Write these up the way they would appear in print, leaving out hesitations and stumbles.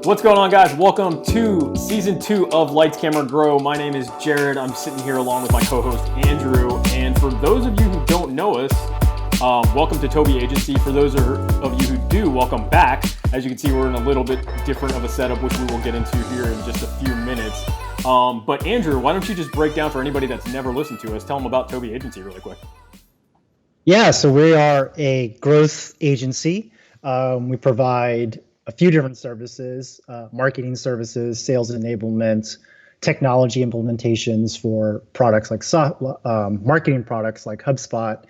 What's going on, guys? Welcome to season 2 of Lights, Camera, Grow. My name is Jared. I'm sitting here along with my co-host Andrew. And for those of you who don't know us, welcome to Tobe Agency. For those of you who do, welcome back. As you can see, we're in a little bit different of a setup, which we will get into here in just a few minutes. But Andrew, why don't you just break down for anybody that's never listened to us, tell them about Tobe Agency really quick. Yeah, so we are a growth agency. We provide a few different services, marketing services, sales enablement, technology implementations for products like marketing products like HubSpot,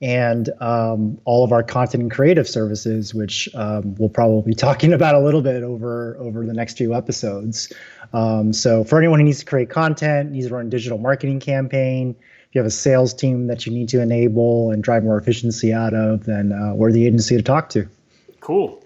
and all of our content and creative services, which we'll probably be talking about a little bit over the next few episodes. So for anyone who needs to create content, needs to run a digital marketing campaign, if you have a sales team that you need to enable and drive more efficiency out of, then we're the agency to talk to. Cool.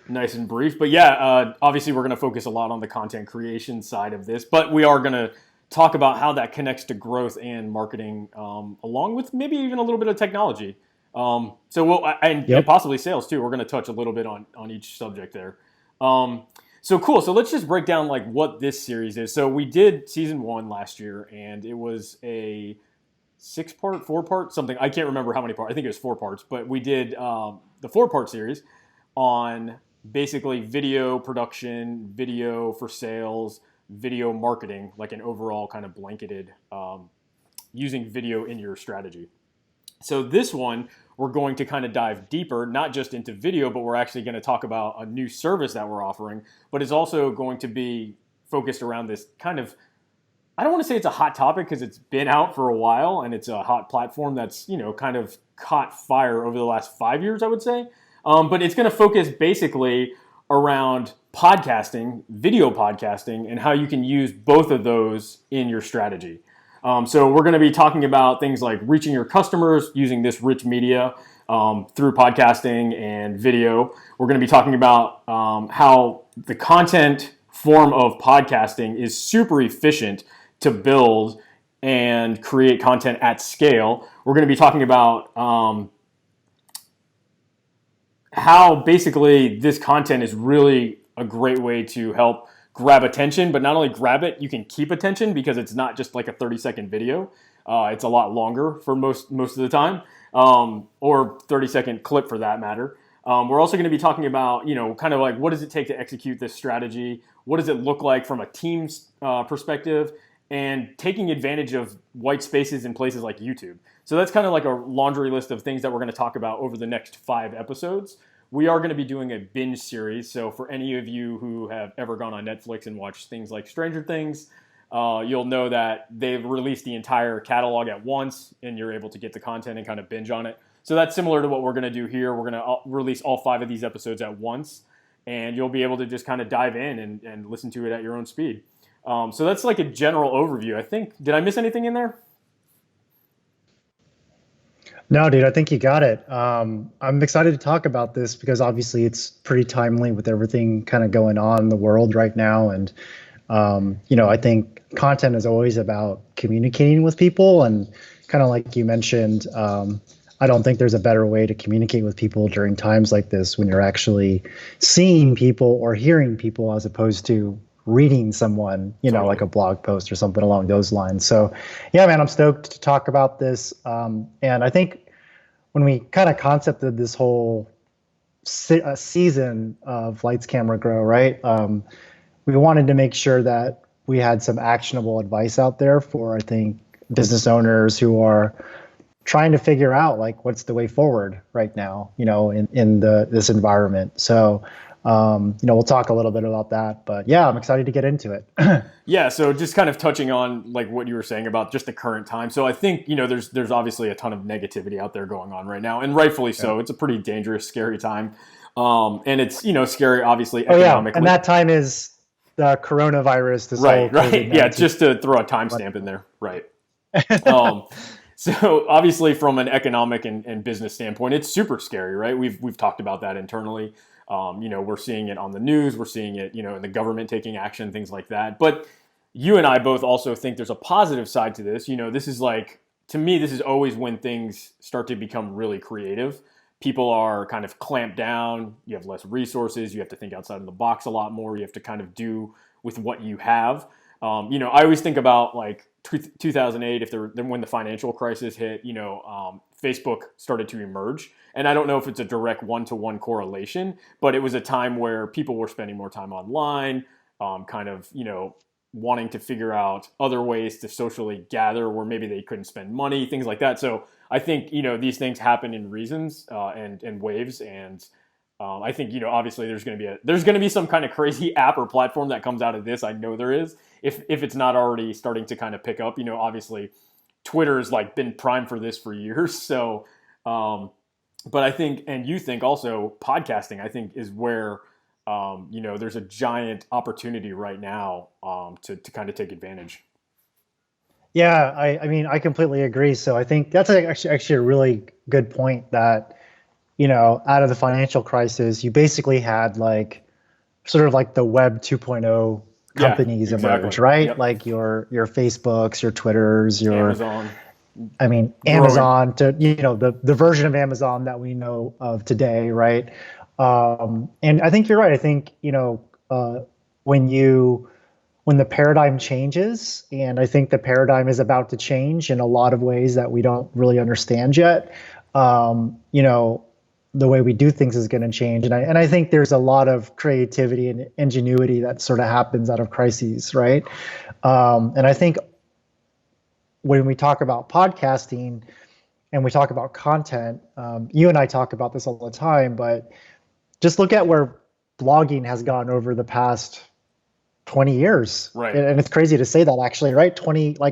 Nice and brief. But yeah, obviously we're going to focus a lot on the content creation side of this, but we are going to talk about how that connects to growth and marketing, along with maybe even a little bit of technology. And possibly sales too. We're going to touch a little bit on each subject there. So cool. So let's just break down like what this series is. So we did season 1 last year, and it was a 6-part, 4-part, something. I can't remember how many parts. I think it was 4 parts, but we did the 4-part series on basically video production, video for sales, video marketing, like an overall kind of blanketed using video in your strategy. So this one, we're going to kind of dive deeper, not just into video, but we're actually going to talk about a new service that we're offering, but it's also going to be focused around this kind of, I don't want to say it's a hot topic because it's been out for a while and it's a hot platform that's, kind of caught fire over the last 5 years, I would say. But it's going to focus basically around podcasting, video podcasting, and how you can use both of those in your strategy. So we're going to be talking about things like reaching your customers using this rich media through podcasting and video. We're going to be talking about how the content form of podcasting is super efficient to build and create content at scale. We're going to be talking about how basically this content is really a great way to help grab attention, but not only grab it, you can keep attention because it's not just like a 30-second video. It's a lot longer for most of the time, or 30-second clip for that matter. We're also going to be talking about, kind of like what does it take to execute this strategy? What does it look like from a team's perspective? And taking advantage of white spaces in places like YouTube. So that's kind of like a laundry list of things that we're going to talk about over the next 5 episodes. We are going to be doing a binge series. So for any of you who have ever gone on Netflix and watched things like Stranger Things, you'll know that they've released the entire catalog at once and you're able to get the content and kind of binge on it. So that's similar to what we're going to do here. We're going to release all 5 of these episodes at once, and you'll be able to just kind of dive in and listen to it at your own speed. So that's like a general overview. I think, did I miss anything in there? No, dude, I think you got it. I'm excited to talk about this because obviously it's pretty timely with everything kind of going on in the world right now. And, I think content is always about communicating with people. And kind of like you mentioned, I don't think there's a better way to communicate with people during times like this when you're actually seeing people or hearing people as opposed to reading someone, totally. Like a blog post or something along those lines. So yeah, man, I'm stoked to talk about this. And I think when we kind of concepted this whole season of Lights, Camera, Grow, right? We wanted to make sure that we had some actionable advice out there for, I think, business owners who are trying to figure out like what's the way forward right now, in this environment. So we'll talk a little bit about that, but yeah, I'm excited to get into it. Yeah. So just kind of touching on like what you were saying about just the current time. So I think, there's obviously a ton of negativity out there going on right now, and rightfully so. It's a pretty dangerous, scary time. And it's, scary, obviously, economically. And that time is the coronavirus. Right. Yeah. Just to throw a timestamp in there. Right. So obviously from an economic and business standpoint, it's super scary, right? We've talked about that internally. We're seeing it on the news, we're seeing it, in the government taking action, things like that. But you and I both also think there's a positive side to this. This is like, to me, this is always when things start to become really creative people are kind of clamped down. You have less resources. You have to think outside of the box a lot more. You have to kind of do with what you have. I always think about like 2008, when the financial crisis hit, Facebook started to emerge. And I don't know if it's a direct one-to-one correlation, but it was a time where people were spending more time online, kind of, wanting to figure out other ways to socially gather where maybe they couldn't spend money, things like that. So I think, these things happen in reasons and waves. And I think, obviously there's going to be some kind of crazy app or platform that comes out of this. I know there is, if it's not already starting to kind of pick up. Obviously Twitter's like been primed for this for years. So, but I think, and you think also podcasting, I think is where, there's a giant opportunity right now to kind of take advantage. Yeah, I mean, I completely agree. So I think that's actually a really good point that, out of the financial crisis, you basically had like sort of like the web 2.0 companies emerge, right? Yep. Like your Facebooks, your Twitters, your Amazon. I mean, Amazon to, the version of Amazon that we know of today, right? And I think you're right. I think, when the paradigm changes, and I think the paradigm is about to change in a lot of ways that we don't really understand yet, the way we do things is going to change. And I think there's a lot of creativity and ingenuity that sort of happens out of crises, right? And I think when we talk about podcasting and we talk about content, you and I talk about this all the time, but just look at where blogging has gone over the past 20 years. Right. And it's crazy to say that actually, right?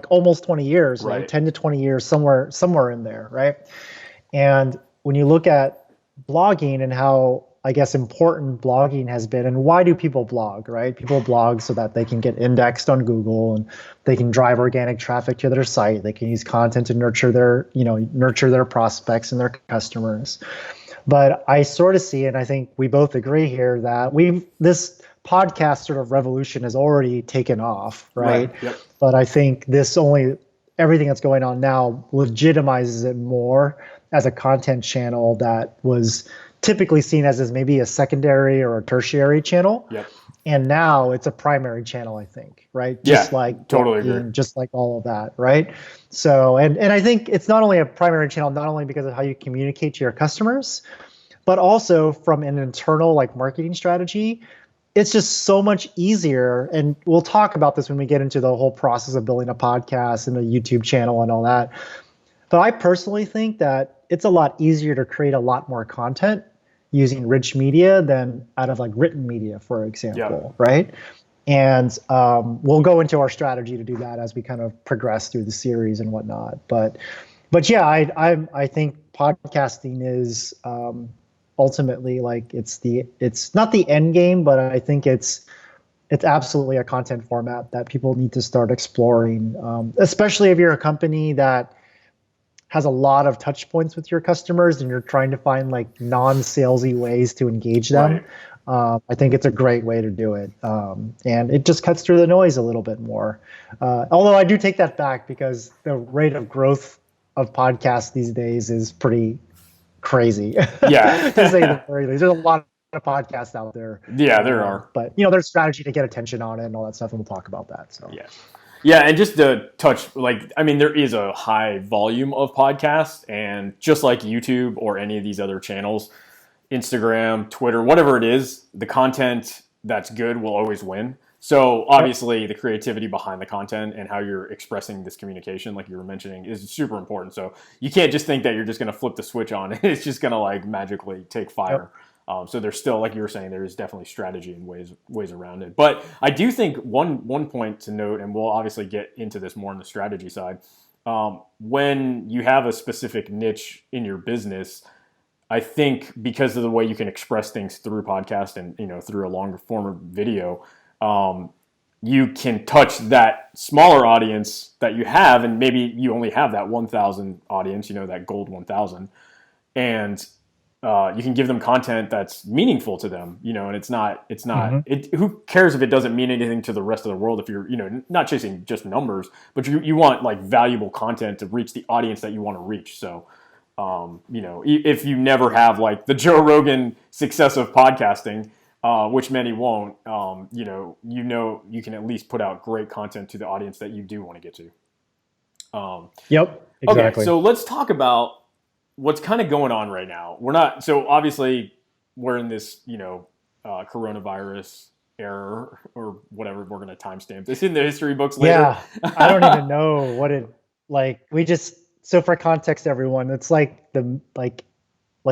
Almost 20 years, right? 10 to 20 years, somewhere in there, right? And when you look at blogging and how, I guess, important blogging has been, and why do people blog, right? People blog so that they can get indexed on Google and they can drive organic traffic to their site. They can use content to nurture their prospects and their customers. But I sort of see, and I think we both agree here, that this podcast sort of revolution has already taken off, right? Yep. But I think everything that's going on now legitimizes it more as a content channel that was typically seen as maybe a secondary or a tertiary channel. Yep. And now it's a primary channel, I think, right? Totally agree. Just like all of that, right? So, and I think it's not only a primary channel, not only because of how you communicate to your customers, but also from an internal like marketing strategy. It's just so much easier. And we'll talk about this when we get into the whole process of building a podcast and a YouTube channel and all that. But I personally think that it's a lot easier to create a lot more content using rich media than out of like written media, for example, right? And we'll go into our strategy to do that as we kind of progress through the series and whatnot. But yeah, I think podcasting is ultimately like it's not the end game, but I think it's absolutely a content format that people need to start exploring, especially if you're a company that has a lot of touch points with your customers and you're trying to find like non-salesy ways to engage them. Right. I think it's a great way to do it. And it just cuts through the noise a little bit more. Although I do take that back because the rate of growth of podcasts these days is pretty crazy. Yeah. To say the very least. There's a lot of podcasts out there. Yeah, there are. But there's strategy to get attention on it and all that stuff, and we'll talk about that. So Yeah, and just to touch, there is a high volume of podcasts, and just like YouTube or any of these other channels, Instagram, Twitter, whatever it is, the content that's good will always win. So obviously the creativity behind the content and how you're expressing this communication, like you were mentioning, is super important. So you can't just think that you're just going to flip the switch on and it's just going to like magically take fire. So there's still, like you were saying, there is definitely strategy and ways around it. But I do think one point to note, and we'll obviously get into this more on the strategy side, when you have a specific niche in your business, I think because of the way you can express things through podcast and through a longer form of video, you can touch that smaller audience that you have, and maybe you only have that 1,000 audience, that gold 1,000, and you can give them content that's meaningful to them, and it's not, who cares if it doesn't mean anything to the rest of the world if you're, not chasing just numbers, but you want like valuable content to reach the audience that you want to reach. So If you never have like the Joe Rogan success of podcasting, which many won't, you can at least put out great content to the audience that you do want to get to. Yep, Okay, exactly. so let's talk about what's kind of going on right now. We're not so obviously we're in this coronavirus era or whatever. We're going to timestamp this in the history books later. Yeah, I don't even know what it like. We just so for context, everyone, it's like the like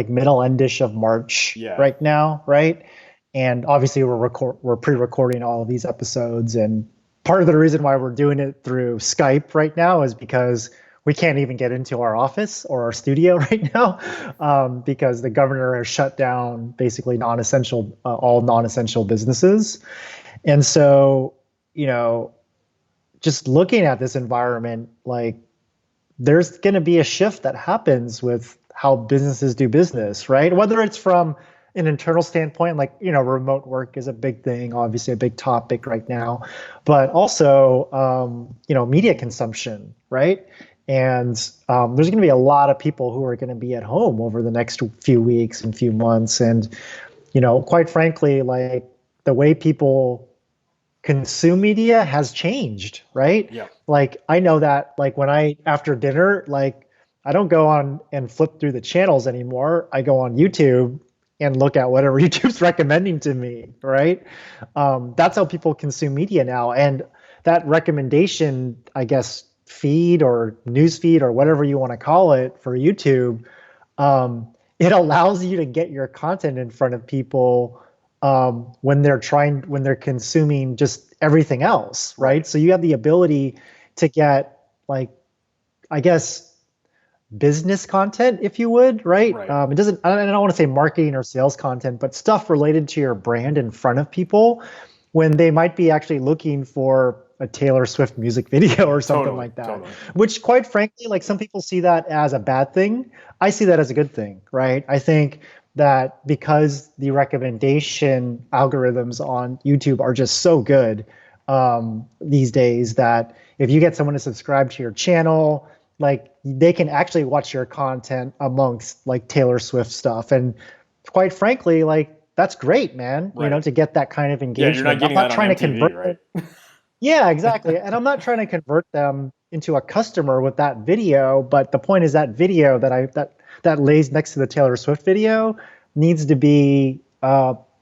middle endish of March Yeah, right now, right? And obviously we're pre-recording all of these episodes, and part of the reason why we're doing it through Skype right now is because we can't even get into our office or our studio right now, because the governor has shut down basically non-essential all non-essential businesses. And so, you know, just looking at this environment, like there's going to be a shift that happens with how businesses do business, right? Whether it's from an internal standpoint, like, remote work is a big thing, obviously a big topic right now, but also, media consumption, right? And there's going to be a lot of people who are going to be at home over the next few weeks and few months. And, quite frankly, like the way people consume media has changed, right? yeah, Like I know that like when after dinner, like I don't go on and flip through the channels anymore. I go on YouTube and look at whatever YouTube's recommending to me, right? That's how people consume media now. And that recommendation, I guess, feed or news feed or whatever you want to call it for YouTube, it allows you to get your content in front of people when they're consuming just everything else, right? right, So you have the ability to get like, I guess, business content, if you would, right? right. It doesn't, I don't want to say marketing or sales content, but stuff related to your brand in front of people when they might be actually looking for a Taylor Swift music video or something Totally, like that. totally. Which, quite frankly, like some people see that as a bad thing. I see that as a good thing, right? I think that because the recommendation algorithms on YouTube are just so good these days, that if you get someone to subscribe to your channel, like they can actually watch your content amongst like Taylor Swift stuff. And quite frankly, like that's great, man, Right. to get that kind of Yeah, you're not engagement. I'm getting not that on trying to MTV, convert right? them. Yeah, exactly. And I'm not trying to convert them into a customer with that video, but the point is that video that lays next to the Taylor Swift video needs to be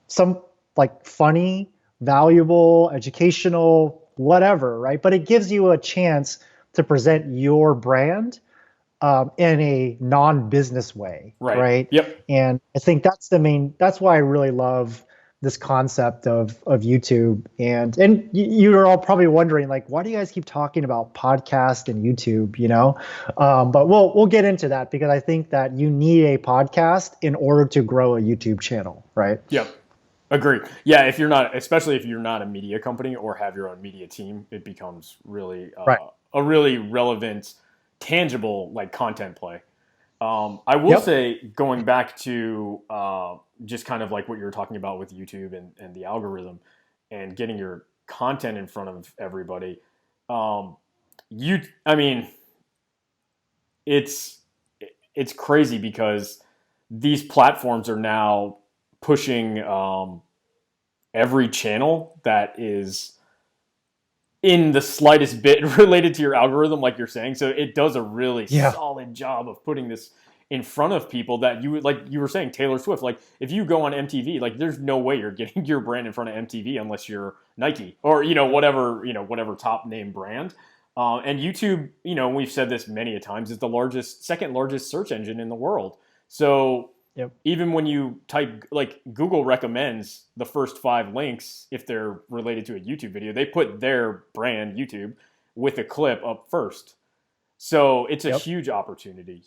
some like funny, valuable, educational, whatever, right? But it gives you a chance to present your brand in a non-business way, Right. right? Yep. And I think that's why I really love this concept of YouTube. And you're all probably wondering, like, why do you guys keep talking about podcast and YouTube, But we'll get into that because I think that you need a podcast in order to grow a YouTube channel, right? Yep. Agree. Yeah, if you're not, especially if you're not a media company or have your own media team, it becomes really Right. a really relevant, tangible like content play. I will Yep. say, going back to just kind of like what you were talking about with YouTube and the algorithm and getting your content in front of everybody. Um, I mean, it's it's crazy because these platforms are now pushing every channel that is in the slightest bit related to your algorithm, like you're saying. So it does a really Yeah. solid job of putting this in front of people that you would, like you were saying, Taylor Swift. Like if you go on MTV, like there's no way you're getting your brand in front of MTV unless you're Nike or whatever top name brand. And YouTube, we've said this many a times, is the second largest search engine in the world. So Yep. even when you type, like Google recommends the first 5 links, if they're related to a YouTube video, they put their brand YouTube with a clip up first. So it's a Yep. huge opportunity.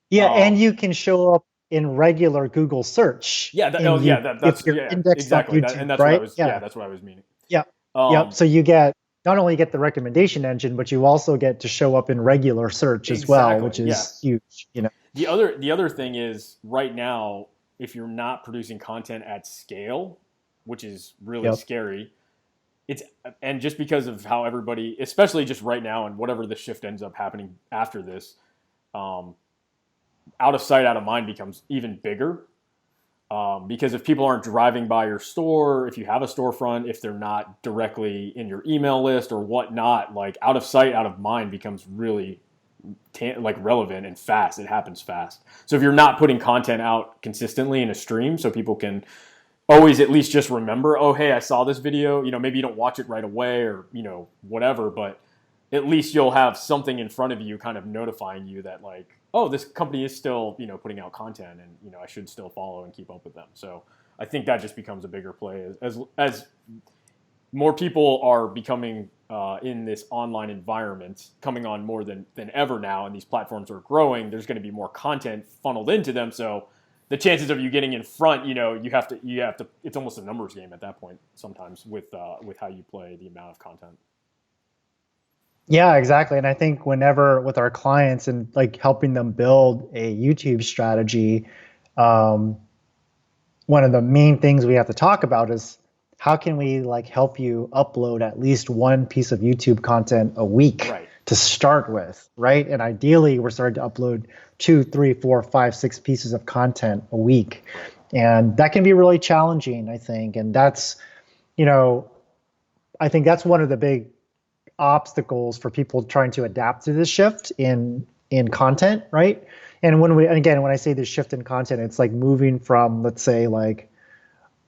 Yeah, and Um, you can show up in regular Google search yeah, in you if that's you're yeah, indexed on exactly that, and YouTube, that's what I right? was, yeah, Yeah. that's what I was meaning. Yeah. Yep. Um, So you get not only get the recommendation engine, but you also get to show up in regular search as well, exactly, which yeah. is huge. The other thing is right now, if you're not producing content at scale, which is really Yep. scary, it's and just because of how everybody, especially just right now and whatever the shift ends up happening after this, um, out of sight, out of mind becomes even bigger. Because if people aren't driving by your store, if you have a storefront, if they're not directly in your email list or whatnot, like out of sight, out of mind becomes really like relevant and fast. It happens fast. So if you're not putting content out consistently in a stream, so people can always at least just remember, oh, hey, I saw this video. Maybe you don't watch it right away or whatever, but at least you'll have something in front of you kind of notifying you that like, oh, this company is still, putting out content and, I should still follow and keep up with them. So I think that just becomes a bigger play as more people are becoming in this online environment, coming on more than ever now, and these platforms are growing. There's going to be more content funneled into them. So the chances of you getting in front, you have to, it's almost a numbers game at that point sometimes with how you play the amount of content. Yeah, exactly. And I think whenever with our clients and like helping them build a YouTube strategy, one of the main things we have to talk about is how can we like help you upload at least one piece of YouTube content a week to start with, right? And ideally, we're starting to upload 2, 3, 4, 5, 6 pieces of content a week. And that can be really challenging, I think. And that's, I think that's one of the big obstacles for people trying to adapt to this shift in content, right? And when I say this shift in content, it's like moving from, let's say, like,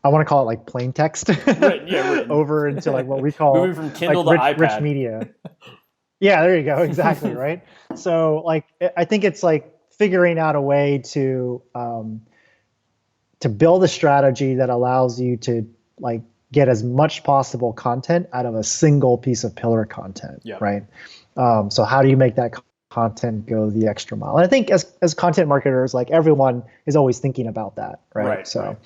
I want to call it like plain text over into like what we call moving from Kindle like to iPad. Rich media. Yeah, there you go. Exactly. Right. So like, I think it's like figuring out a way to build a strategy that allows you to like get as much possible content out of a single piece of pillar content, right? So how do you make that content go the extra mile? And I think as content marketers, like everyone is always thinking about that, right? So,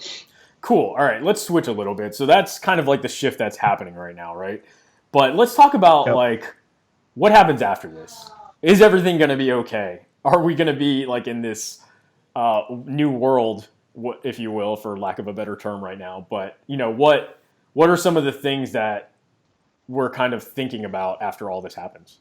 cool. All right, let's switch a little bit. So that's kind of like the shift that's happening right now, right? But let's talk about like what happens after this. Is everything going to be okay? Are we going to be like in this new world, if you will, for lack of a better term right now? But what are some of the things that we're kind of thinking about after all this happens?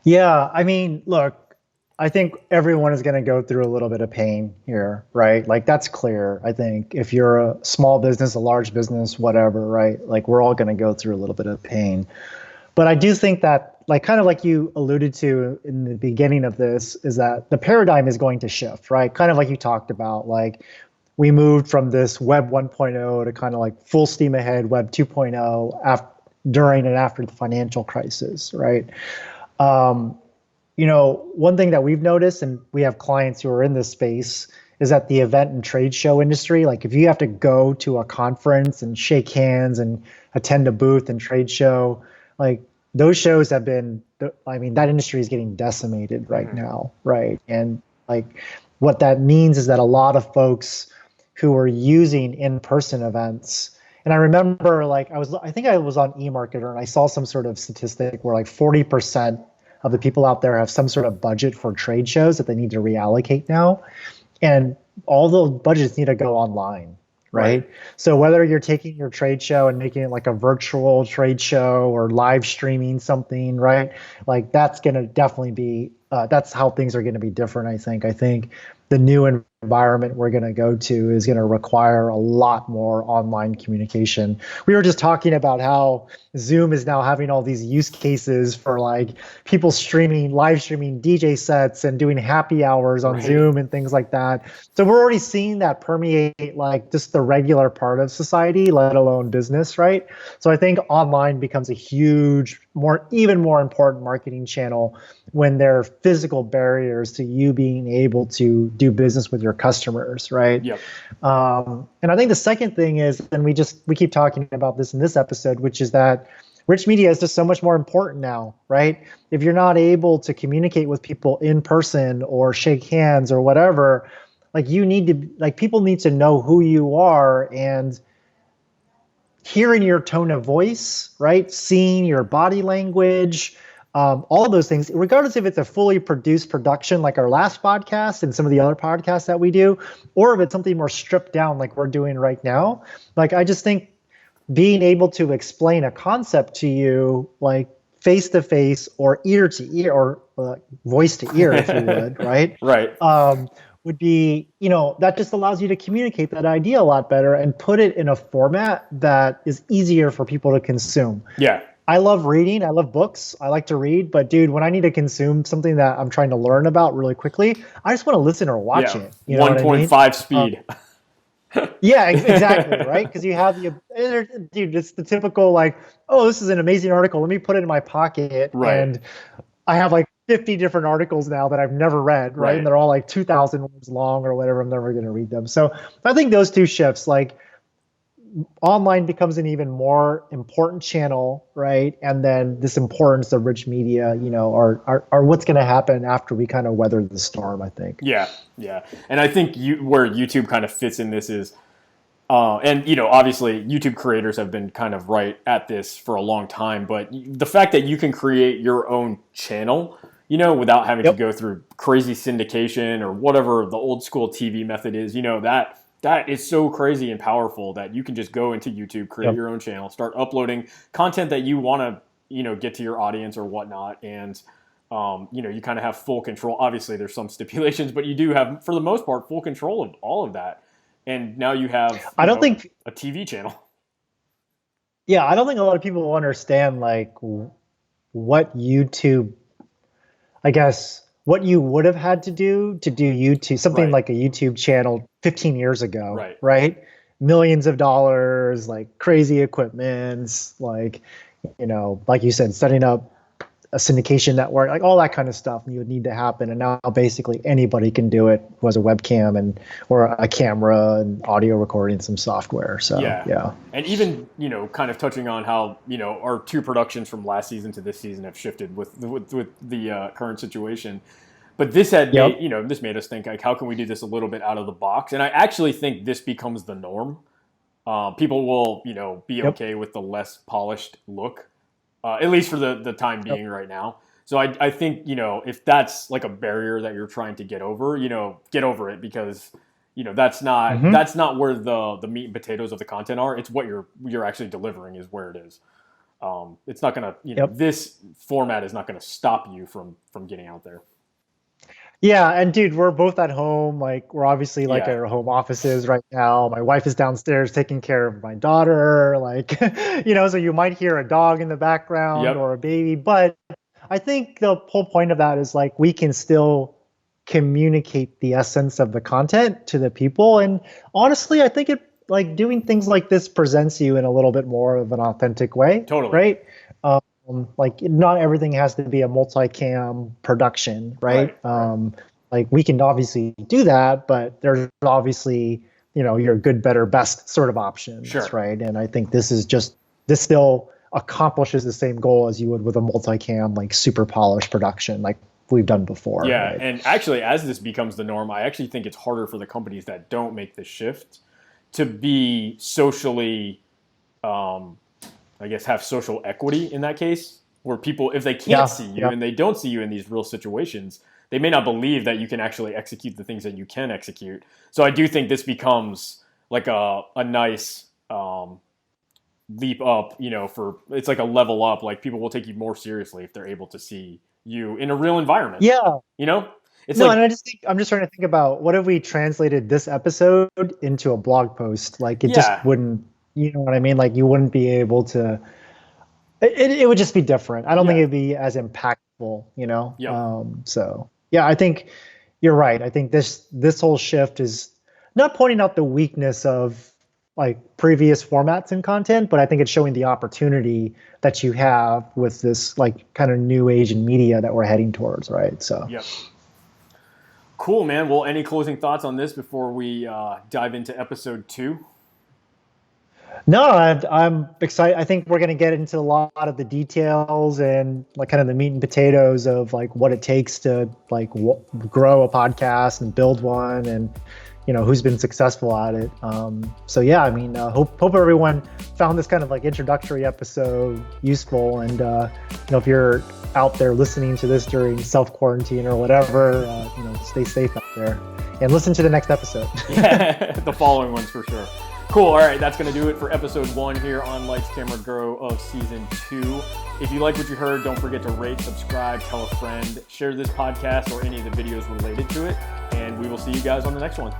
Yeah, I mean, look, I think everyone is going to go through a little bit of pain here, right? Like that's clear. I think if you're a small business, a large business, whatever, right? Like we're all going to go through a little bit of pain. But I do think that, like kind of like you alluded to in the beginning of this, is that the paradigm is going to shift, right? Kind of like you talked about, like we moved from this Web 1.0 to kind of like full steam ahead Web 2.0 during and after the financial crisis, right? One thing that we've noticed, and we have clients who are in this space, is that the event and trade show industry, like if you have to go to a conference and shake hands and attend a booth and trade show, like those shows have been, I mean, that industry is getting decimated right now, right? And like what that means is that a lot of folks who are using in-person events, and I remember like I think I was on eMarketer and I saw some sort of statistic where like 40% of the people out there have some sort of budget for trade shows that they need to reallocate now. And all the budgets need to go online, right? So whether you're taking your trade show and making it like a virtual trade show or live streaming something, right? Like that's going to definitely be, that's how things are going to be different, I think. I think the new environment we're going to go to is going to require a lot more online communication. We were just talking about how Zoom is now having all these use cases for like people live streaming DJ sets and doing happy hours on Zoom and things like that. So we're already seeing that permeate like just the regular part of society, let alone business, right? So I think online becomes a huge, even more important marketing channel when there are physical barriers to you being able to do business with your customers, right? Yep. And I think the second thing is, and we keep talking about this in this episode, which is that rich media is just so much more important now, right? If you're not able to communicate with people in person or shake hands or whatever, like people need to know who you are and hearing your tone of voice, right? Seeing your body language, all of those things, regardless if it's a fully produced production like our last podcast and some of the other podcasts that we do, or if it's something more stripped down like we're doing right now. Like I just think being able to explain a concept to you like face to face or ear to ear or voice to ear, if you would, right? Right. Would be, that just allows you to communicate that idea a lot better and put it in a format that is easier for people to consume. Yeah. I love reading. I love books. I like to read. But dude, when I need to consume something that I'm trying to learn about really quickly, I just want to listen or watch it. You know 1.5 what I mean? speed. Yeah, exactly. Right. Because you have dude, it's the typical like, oh, this is an amazing article. Let me put it in my pocket. Right. And I have like 50 different articles now that I've never read. Right. And they're all like 2,000 words long or whatever. I'm never going to read them. So I think those two shifts, like, online becomes an even more important channel, right? And then this importance of rich media, are what's going to happen after we kind of weather the storm, I think. Yeah. And I think where YouTube kind of fits in this is, and obviously YouTube creators have been kind of right at this for a long time, but the fact that you can create your own channel, without having to go through crazy syndication or whatever the old school TV method is, that is so crazy and powerful that you can just go into YouTube, create your own channel, start uploading content that you want to, get to your audience or whatnot. And, you kind of have full control. Obviously there's some stipulations, but you do have, for the most part, full control of all of that. And now you have, I don't think a TV channel. Yeah. I don't think a lot of people will understand like what YouTube, I guess, what you would have had to do YouTube, something like a YouTube channel 15 years ago, right? Millions of dollars, like crazy equipment, like, like you said, setting up a syndication network, like all that kind of stuff you would need to happen. And now basically anybody can do it who has a webcam or a camera and audio recording, some software. So, yeah. And even, kind of touching on how, our two productions from last season to this season have shifted with the current situation. But this had made, this made us think, like, how can we do this a little bit out of the box? And I actually think this becomes the norm. People will, be okay with the less polished look, at least for the time being right now. So I think, if that's like a barrier that you're trying to get over, get over it, because, that's not where the meat and potatoes of the content are. It's what you're actually delivering is where it is. It's not going to, this format is not going to stop you from getting out there. Yeah, and dude, we're both at home. Like, we're obviously like at our home offices right now. My wife is downstairs taking care of my daughter. Like, so you might hear a dog in the background or a baby. But I think the whole point of that is like we can still communicate the essence of the content to the people. And honestly, I think it like doing things like this presents you in a little bit more of an authentic way. Totally. Right. Like not everything has to be a multicam production, right? Like we can obviously do that, but there's obviously, your good, better, best sort of options, right? And I think this still accomplishes the same goal as you would with a multicam, like super polished production, like we've done before. Yeah, right? And actually, as this becomes the norm, I actually think it's harder for the companies that don't make the shift to be socially, I guess, have social equity in that case, where people, if they can't see you and they don't see you in these real situations, they may not believe that you can actually execute the things that you can execute. So I do think this becomes like a nice leap up, it's like a level up. Like people will take you more seriously if they're able to see you in a real environment. Yeah. It's and I'm just trying to think about what if we translated this episode into a blog post? Like it just wouldn't. You know what I mean? Like you wouldn't be able to. It would just be different. I don't think it'd be as impactful. So yeah, I think you're right. I think this whole shift is not pointing out the weakness of like previous formats and content, but I think it's showing the opportunity that you have with this like kind of new age in media that we're heading towards, right? So. Yep. Cool, man. Well, any closing thoughts on this before we dive into episode 2? No, I'm excited. I think we're going to get into a lot of the details and like kind of the meat and potatoes of like what it takes to like grow a podcast and build one, and who's been successful at it. So yeah, I mean, hope everyone found this kind of like introductory episode useful, and if you're out there listening to this during self-quarantine or whatever, stay safe out there and listen to the next episode. Yeah, the following ones for sure. Cool. All right. That's going to do it for episode 1 here on Lights, Camera, Grow of season 2. If you like what you heard, don't forget to rate, subscribe, tell a friend, share this podcast or any of the videos related to it. And we will see you guys on the next one.